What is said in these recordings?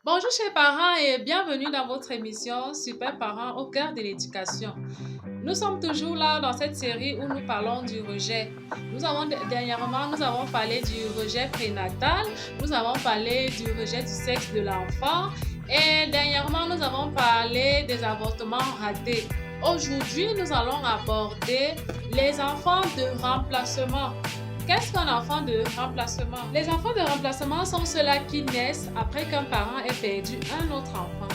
Bonjour chers parents et bienvenue dans votre émission Super Parents au cœur de l'éducation. Nous sommes toujours là dans cette série où nous parlons du rejet. Dernièrement, nous avons parlé du rejet prénatal, nous avons parlé du rejet du sexe de l'enfant et dernièrement, nous avons parlé des avortements ratés. Aujourd'hui, nous allons aborder les enfants de remplacement. Qu'est-ce qu'un enfant de remplacement? Les enfants de remplacement sont ceux-là qui naissent après qu'un parent ait perdu un autre enfant.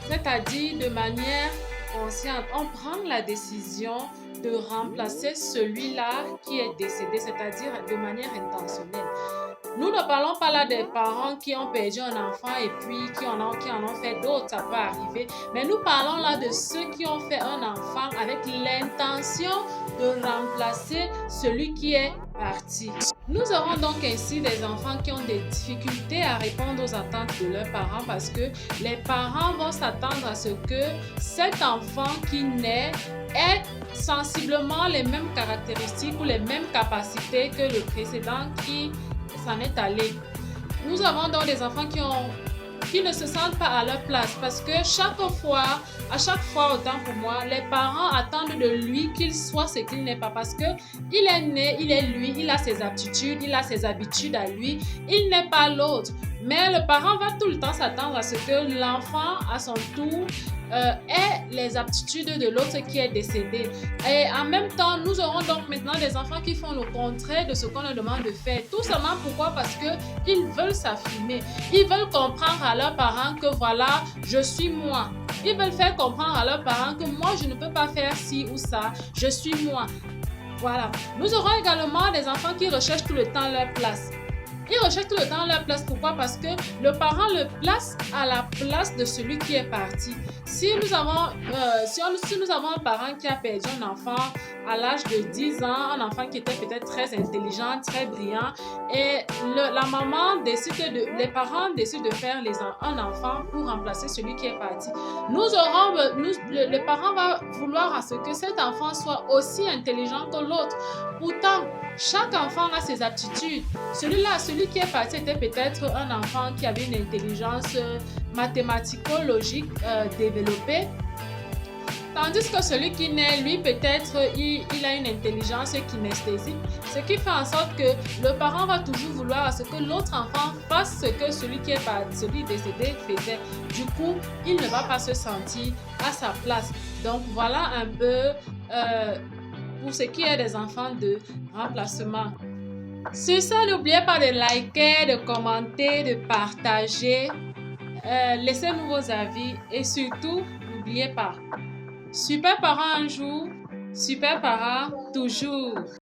C'est-à-dire de manière consciente, on prend la décision de remplacer celui-là qui est décédé, c'est-à-dire de manière intentionnelle. Nous ne parlons pas là des parents qui ont perdu un enfant et puis qui en ont fait d'autres, ça peut arriver. Mais nous parlons là de ceux qui ont fait un enfant avec l'intention de remplacer celui qui est parti. Nous aurons donc ainsi des enfants qui ont des difficultés à répondre aux attentes de leurs parents parce que les parents vont s'attendre à ce que cet enfant qui naît ait sensiblement les mêmes caractéristiques ou les mêmes capacités que le précédent qui s'en est allé. Nous avons donc des enfants qui ne se sentent pas à leur place parce que à chaque fois, autant pour moi, les parents attendent de lui qu'il soit ce qu'il n'est pas parce que il est né, il est lui, il a ses aptitudes, il a ses habitudes à lui, il n'est pas l'autre. Mais le parent va tout le temps s'attendre à ce que l'enfant, à son tour, ait les aptitudes de l'autre qui est décédé. Et en même temps, nous aurons donc maintenant des enfants qui font le contraire de ce qu'on leur demande de faire. Tout simplement pourquoi? Parce qu'ils veulent s'affirmer. Ils veulent comprendre à leurs parents que voilà, je suis moi. Ils veulent faire comprendre à leurs parents que moi, je ne peux pas faire ci ou ça. Je suis moi. Voilà. Nous aurons également des enfants qui recherchent tout le temps leur place. Ils recherchent tout le temps leur place. Pourquoi? Parce que le parent le place à la place de celui qui est parti. Si nous avons un parent qui a perdu un enfant à l'âge de 10 ans, un enfant qui était peut-être très intelligent, très brillant, et les parents décident de faire un enfant pour remplacer celui qui est parti. Le parent va vouloir à ce que cet enfant soit aussi intelligent que l'autre. Pourtant, chaque enfant a ses aptitudes. Celui qui est parti était peut-être un enfant qui avait une intelligence mathématico-logique développée. Tandis que celui qui naît, lui, peut-être, il a une intelligence kinesthésique. Ce qui fait en sorte que le parent va toujours vouloir à ce que l'autre enfant fasse ce que celui décédé faisait. Du coup, il ne va pas se sentir à sa place. Donc, voilà un peu pour ce qui est des enfants de remplacement. Sur ça, n'oubliez pas de liker, de commenter, de partager. Laissez-nous vos avis et surtout, n'oubliez pas, super parent un jour, super parent toujours.